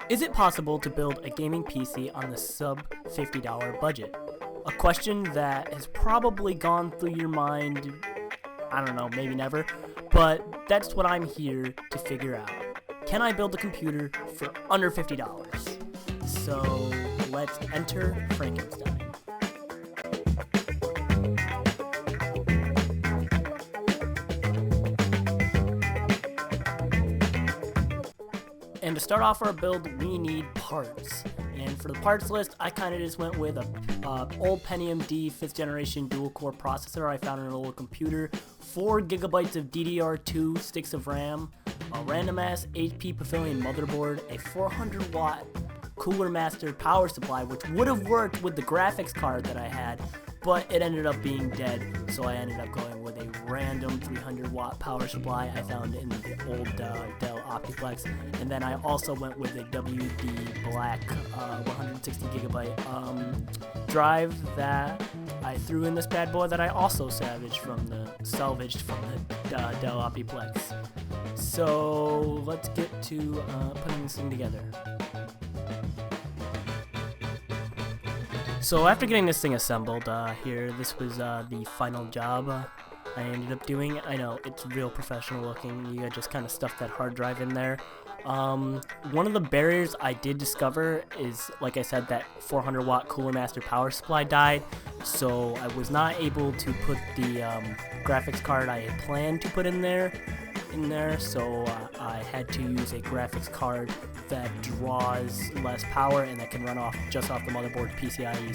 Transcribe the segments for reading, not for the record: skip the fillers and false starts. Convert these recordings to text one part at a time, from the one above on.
Is it possible to build a gaming PC on the sub $50 budget? A question that has probably gone through your mind, I don't know, maybe never, but that's what I'm here to figure out. Can I build a computer for under $50? So let's enter Frankenstein. And to start off our build, we need parts. And for the parts list, I kind of just went with a old Pentium D 5th generation dual core processor I found in an old computer, 4 gigabytes of DDR2 sticks of RAM, a random ass HP Pavilion motherboard, a 400 watt Cooler Master power supply, which would have worked with the graphics card that I had, but it ended up being dead, so I ended up going with a random 300 watt power supply I found in the old Dell Optiplex. And then I also went with a WD Black 160 gigabyte drive that I threw in this bad boy that I also salvaged from the Dell Optiplex. So let's get to putting this thing together. So after getting this thing assembled here, this was the final job I ended up doing. I know, it's real professional looking. You just kind of stuff that hard drive in there. One of the barriers I did discover is, like I said, that 400 watt Cooler Master power supply died. So I was not able to put the graphics card I had planned to put in there. So I had to use a graphics card that draws less power and that can run just off the motherboard PCIe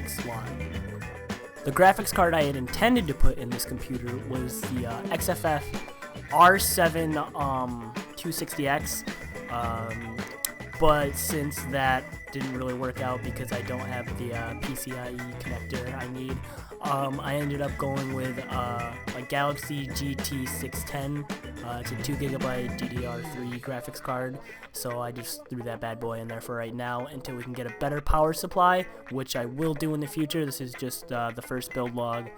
slot. The graphics card I had intended to put in this computer was the XFF R7 260X, but since that didn't really work out because I don't have the PCIe connector I need, I ended up going with a Galaxy GT610. It's a 2 gigabyte DDR3 graphics card, so I just threw that bad boy in there for right now until we can get a better power supply, which I will do in the future. This is just the first build log.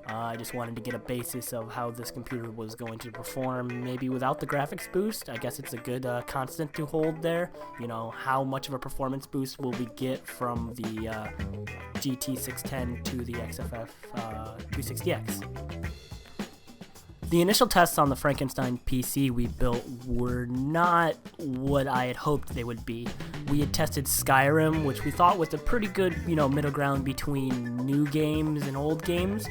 I just wanted to get a basis of how this computer was going to perform, maybe without the graphics boost. I guess it's a good constant to hold there. You know, how much of a performance boost will we get from the GT610 to the XFF 260X? The initial tests on the Frankenstein PC we built were not what I had hoped they would be. We had tested Skyrim, which we thought was a pretty good, middle ground between new games and old games,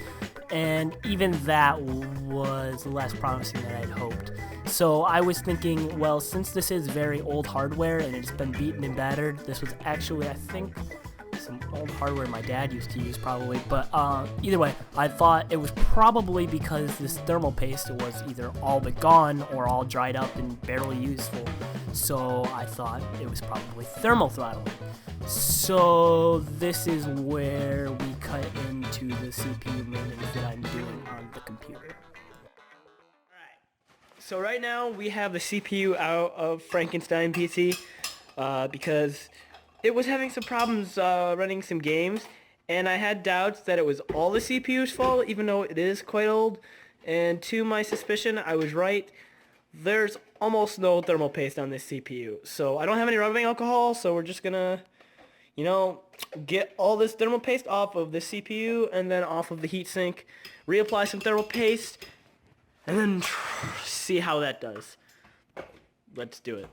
and even that was less promising than I had hoped. So I was thinking, well, since this is very old hardware and it's been beaten and battered, this was actually, I think, some old hardware my dad used to use probably, but either way, I thought it was probably because this thermal paste was either all but gone or all dried up and barely useful, so I thought it was probably thermal throttling. So this is where we cut into the CPU maintenance that I'm doing on the computer. Alright, so right now we have the CPU out of Frankenstein PC because it was having some problems running some games, and I had doubts that it was all the CPU's fault, even though it is quite old. And to my suspicion, I was right. There's almost no thermal paste on this CPU. So I don't have any rubbing alcohol, so we're just gonna, get all this thermal paste off of this CPU and then off of the heatsink, reapply some thermal paste, and then see how that does. Let's do it.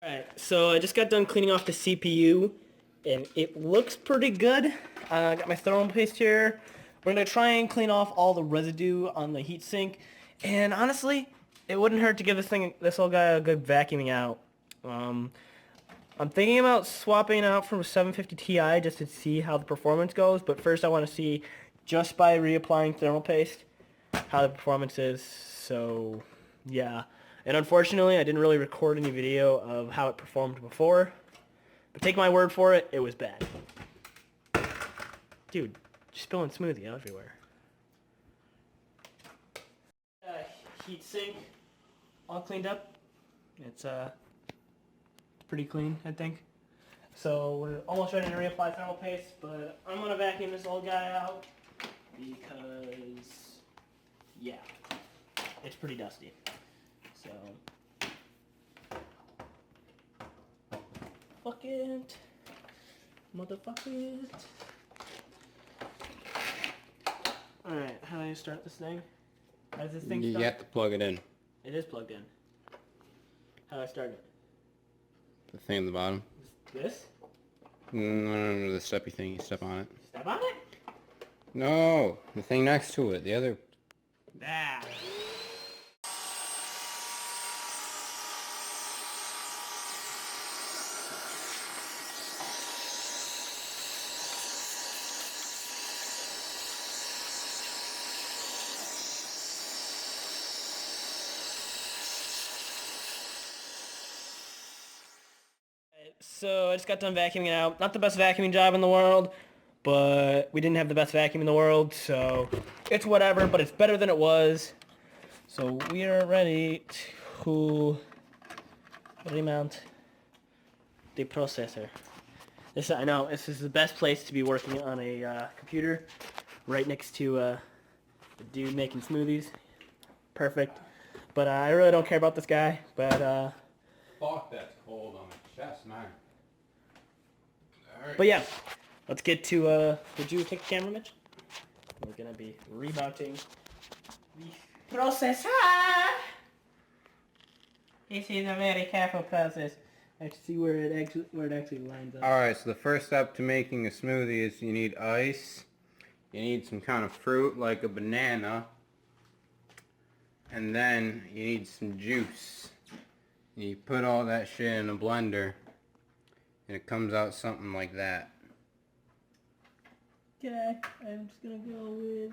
Alright, so I just got done cleaning off the CPU, and it looks pretty good. I got my thermal paste here. We're going to try and clean off all the residue on the heatsink, and honestly, it wouldn't hurt to give this old guy a good vacuuming out. I'm thinking about swapping it out from a 750 Ti just to see how the performance goes, but first I want to see, just by reapplying thermal paste, how the performance is, so yeah. And unfortunately, I didn't really record any video of how it performed before. But take my word for it, it was bad. Dude, you're spilling smoothie everywhere. Heat sink, all cleaned up. It's pretty clean, I think. So we're almost ready to reapply thermal paste, but I'm going to vacuum this old guy out because, yeah, it's pretty dusty. So, it. Motherfucker it. Alright, how do I start this thing? How does this thing start? You have to plug it in. It is plugged in. How do I start it? The thing at the bottom. This? No, the steppy thing. You step on it. Step on it? No, the thing next to it. The other. Ah. So I just got done vacuuming out. Not the best vacuuming job in the world, but we didn't have the best vacuum in the world, so it's whatever, but it's better than it was. So we are ready to remount the processor. I know, this is the best place to be working on a computer, right next to the dude making smoothies. Perfect. But I really don't care about this guy, but Fuck, that's cold on my chest, man. Alright. But yeah, let's get to, would you take the camera, Mitch? We're gonna be remounting the processor. This is a very careful process. Let's see where it actually lines up. Alright, so the first step to making a smoothie is you need ice, you need some kind of fruit like a banana, and then you need some juice. You put all that shit in a blender, and it comes out something like that. Okay, I'm just gonna go with...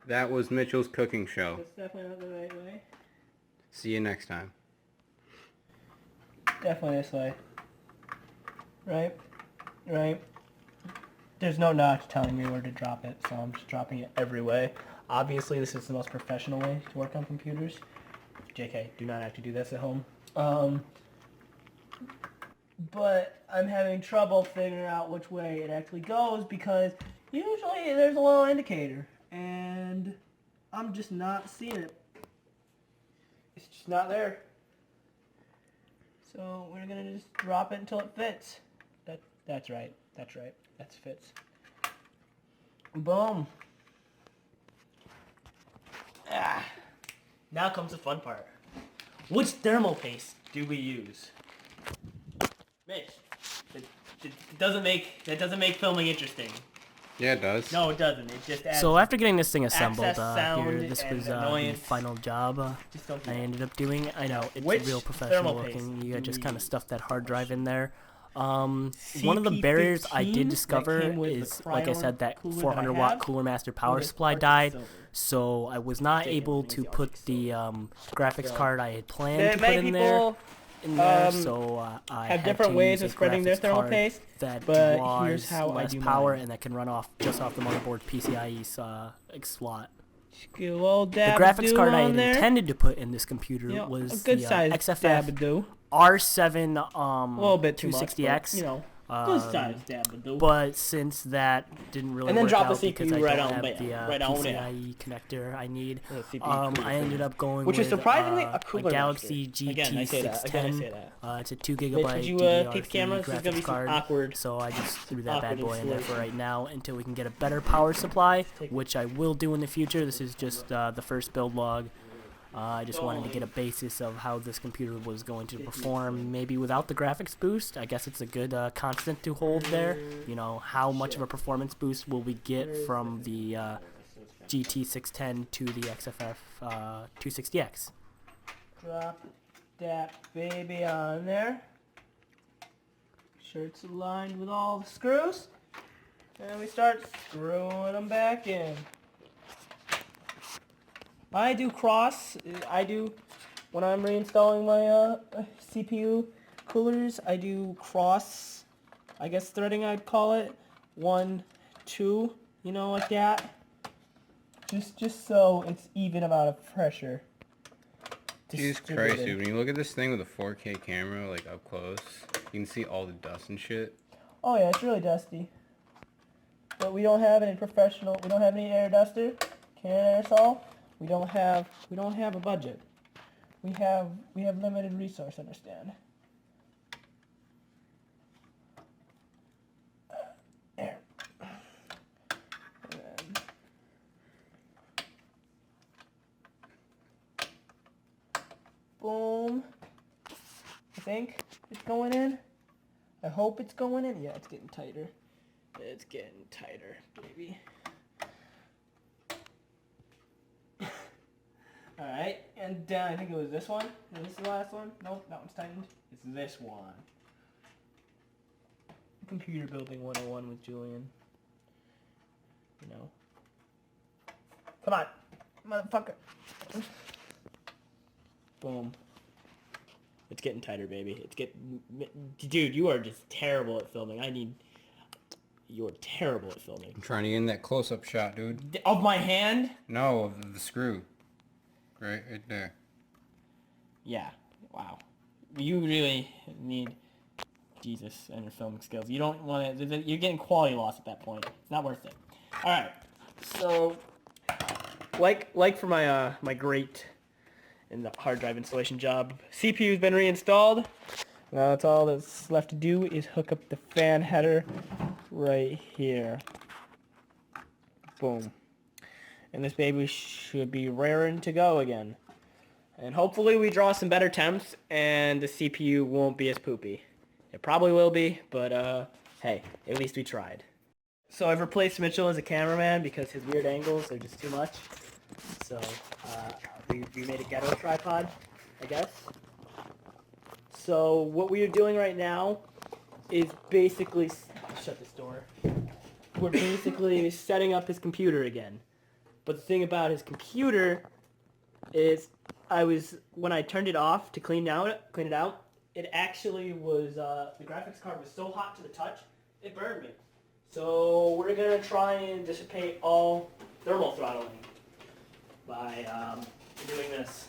That was Mitchell's cooking show. That's definitely not the right way. See you next time. Definitely this way. Right? Right? There's no notch telling me where to drop it, so I'm just dropping it every way. Obviously, this is the most professional way to work on computers. JK, do not actually do this at home. But I'm having trouble figuring out which way it actually goes because usually there's a little indicator and I'm just not seeing it. It's just not there. So we're gonna just drop it until it fits. That's right. That's right. That fits. Boom. Ah. Now comes the fun part. Which thermal paste do we use? Mitch, that doesn't make filming interesting. Yeah, it does. No, it doesn't. It just adds. So after getting this thing assembled, sound this and was the annoyance. final job Just don't do I that. ended up doing. I know, it's Which real professional thermal paste looking. You do just we kind of use? stuff that hard drive in there. One of the barriers I CP15 did that discover came with the is, like I said, that Cryon cooler that I 400 watt have, Cooler Master power with supply parts of died, silver. so I was not Taken able everything to else put except the graphics So, card I had planned to put many in there. people So I have had different to ways use of a spreading their graphics thermal card paste, that but draws here's how I less do power mine. and that can run off just off the motherboard PCIe slot. A little The dab graphics card I had there. intended to put in this computer You know, was a good the size XFF dabadoo. R7 A little bit too much, 260X. but, you know, good size dabadoo. But since that didn't really And then work drop the out because CPU I right don't on have there, the right on there. PCIe connector I need, The CPU cooler I ended thing. up going Which with is surprisingly a a cooler Galaxy master. Again, I say that. Again, I say that. It's a 2 Mitch, gigabyte could you DDR3 take the camera? This is gonna be graphics some card. awkward. So I just threw that bad boy in there for installation. right now until we can get a better power supply, which I will do in the future. This is just the first build log. I just wanted to get a basis of how this computer was going to perform, maybe without the graphics boost. I guess it's a good constant to hold there. You know, how much of a performance boost will we get from the GT610 to the XFF 260X? Drop that baby on there. Make sure it's aligned with all the screws. And we start screwing them back in. When I do when I'm reinstalling my CPU coolers, I do cross, I guess threading I'd call it, 1, 2, you know, like that. Just so it's even amount of pressure. Jesus Christ, dude, when you look at this thing with a 4K camera, like up close, you can see all the dust and shit. Oh yeah, it's really dusty. But we don't have any we don't have any air duster, can aerosol. We don't have a budget. We have limited resource, understand. I think it's going in. I hope it's going in. Yeah, it's getting tighter. It's getting tighter, baby. Alright, and I think it was this one. Is this the last one? Nope, that one's tightened. It's this one. Computer Building 101 with Julian. You know. Come on, motherfucker. Boom. It's getting tighter, baby. It's getting... Dude, you are just terrible at filming. You're terrible at filming. I'm trying to get in that close-up shot, dude. Of my hand? No, of the screw. Right there. Yeah. Wow. You really need Jesus and your filming skills. You don't want to... You're getting quality loss at that point. It's not worth it. All right. So, like for my my great in the hard drive installation job, CPU's been reinstalled. Now that's all that's left to do is hook up the fan header right here. Boom. And this baby should be raring to go again. And hopefully we draw some better temps and the CPU won't be as poopy. It probably will be, but hey, at least we tried. So I've replaced Mitchell as a cameraman because his weird angles are just too much. So we made a ghetto tripod, I guess. So what we are doing right now is basically... Shut this door. We're basically setting up his computer again. But the thing about his computer is when I turned it off to clean it out, it actually was, the graphics card was so hot to the touch, it burned me. So we're going to try and dissipate all thermal throttling by doing this.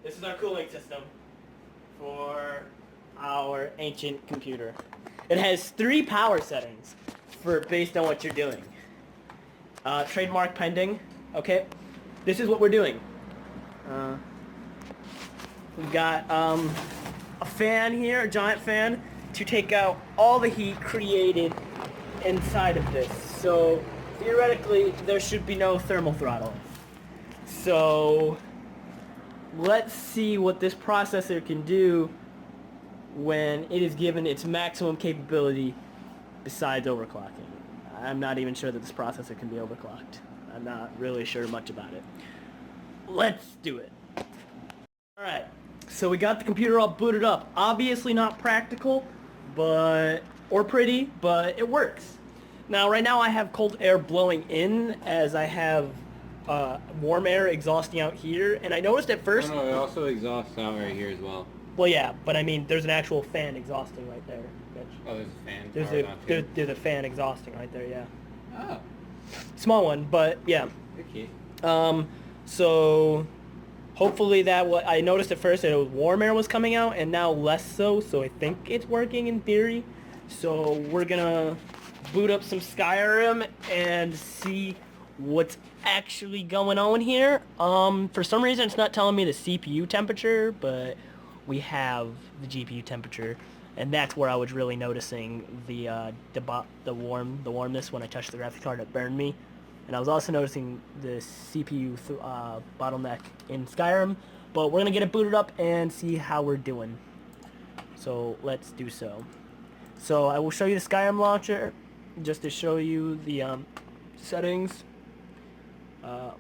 This is our cooling system for our ancient computer. It has 3 power settings based on what you're doing. Trademark pending. Okay, this is what we're doing. We've got a fan here, a giant fan, to take out all the heat created inside of this. So theoretically, there should be no thermal throttling. So let's see what this processor can do when it is given its maximum capability besides overclocking. I'm not even sure that this processor can be overclocked. I'm not really sure much about it. Let's do it. Alright, so we got the computer all booted up. Obviously not practical, or pretty, but it works. Now, right now I have cold air blowing in as I have warm air exhausting out here, and I noticed at first... No, it also exhausts out right here as well. Well, yeah, but I mean, there's an actual fan exhausting right there, Mitch. Oh, there's a fan. There's a fan exhausting right there, yeah. Oh. Small one, but yeah. Okay. So hopefully I noticed at first that warm air was coming out, and now less so I think it's working in theory. So we're gonna boot up some Skyrim and see what's actually going on here. For some reason it's not telling me the CPU temperature, but we have the GPU temperature, and that's where I was really noticing the warmness when I touched the graphics card. It burned me, and I was also noticing the CPU bottleneck in Skyrim. But we're gonna get it booted up and see how we're doing. So let's do so. So I will show you the Skyrim launcher just to show you the settings.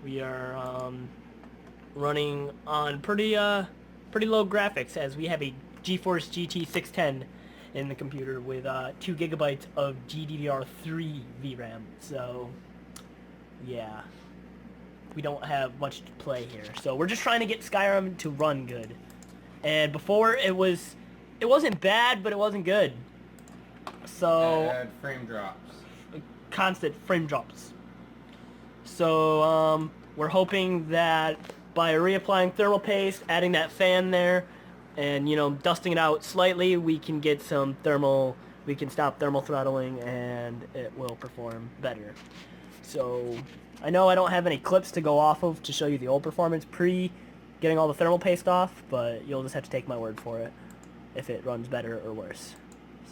We are running on pretty low graphics, as we have a GeForce GT 610 in the computer with 2 gigabytes of GDDR3 VRAM. So yeah, we don't have much to play here. So we're just trying to get Skyrim to run good. And before it wasn't bad, but it wasn't good. So It had frame drops. Constant frame drops. So we're hoping that by reapplying thermal paste, adding that fan there, and, you know, dusting it out slightly, we can get some thermal, we can stop thermal throttling, and it will perform better. So I know I don't have any clips to go off of to show you the old performance pre getting all the thermal paste off, but you'll just have to take my word for it if it runs better or worse.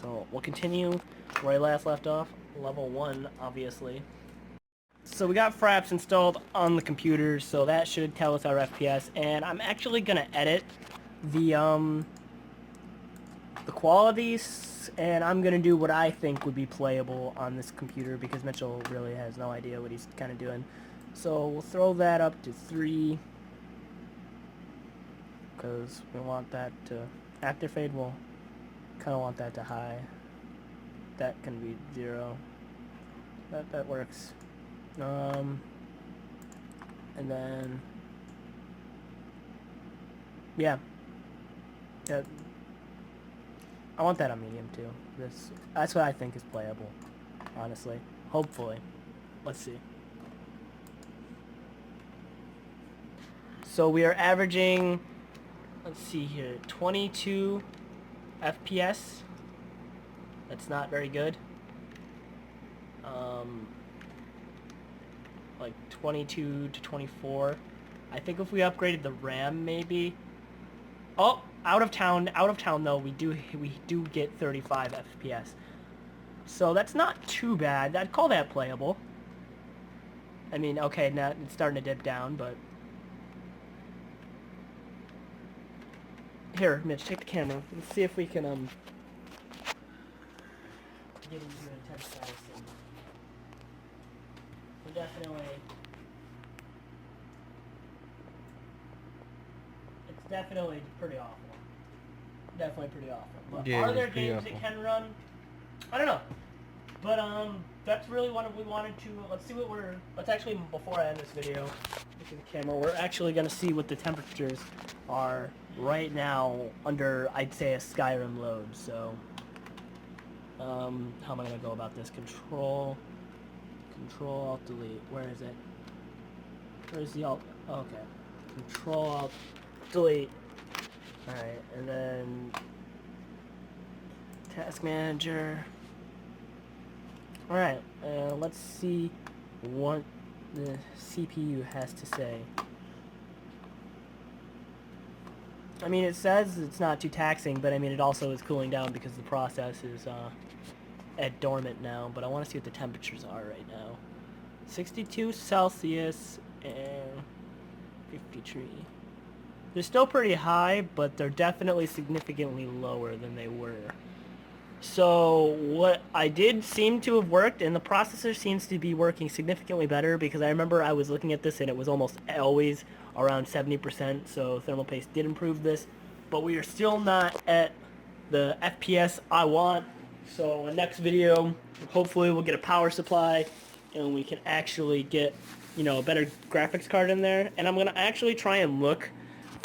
So we'll continue where I last left off, level 1, obviously. So we got Fraps installed on the computer, so that should tell us our FPS, and I'm actually gonna edit the qualities, and I'm gonna do what I think would be playable on this computer, because Mitchell really has no idea what he's kind of doing. So we'll throw that up to 3, because we want that to active fade. We'll kind of want that to high. That can be 0. That works. And then yeah, I want that on medium too. That's what I think is playable, honestly. Hopefully. Let's see. So we are averaging, let's see here, 22 FPS. That's not very good. Like 22 to 24. I think if we upgraded the RAM, maybe. Oh, out of town though. We do get 35 FPS. So that's not too bad. I'd call that playable. I mean, okay, now it's starting to dip down, but here, Mitch, take the camera. Let's see if we can get into a temp status. We're it's definitely pretty awful. Definitely pretty awful. But Yeah, are there it's pretty games awful. that can run? I don't know. But that's really what we wanted to. Let's actually, before I end this video, look at the camera. We're actually gonna see what the temperatures are right now under, I'd say, a Skyrim load. So how am I gonna go about this? Control Alt Delete. Where is it? Where's the Alt? Oh, okay. Control Alt Delete. Alright, and then Task Manager. Alright, let's see what the CPU has to say. I mean, it says it's not too taxing, but I mean, it also is cooling down because the process is at dormant now, but I want to see what the temperatures are right now. 62 Celsius and 53. They're still pretty high, but they're definitely significantly lower than they were. So what I did seem to have worked, and the processor seems to be working significantly better, because I remember I was looking at this and it was almost always around 70%, so thermal paste did improve this, but we are still not at the FPS I want. So in the next video, hopefully we'll get a power supply and we can actually get, you know, a better graphics card in there, and I'm gonna actually try and look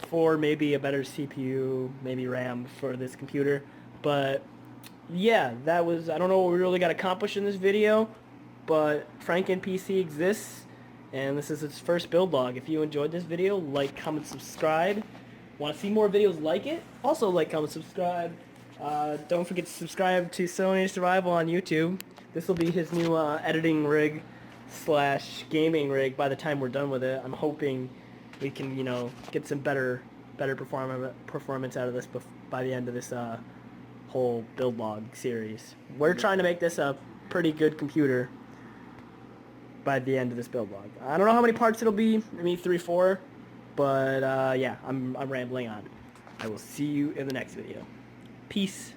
for maybe a better CPU, maybe RAM for this computer. But yeah, that was, I don't know what we really got accomplished in this video, but Franken PC exists, and this is its first build log. If you enjoyed this video, like, comment, subscribe. Want to see more videos like it? Also like, comment, subscribe. Don't forget to subscribe to Sony Survival on YouTube. This will be his new editing rig / gaming rig by the time we're done with it. I'm hoping we can, you know, get some better performance out of this by the end of this whole build log series. We're trying to make this a pretty good computer by the end of this build log. I don't know how many parts it'll be, maybe 3, 4, but yeah, I'm rambling on. I will see you in the next video. Peace.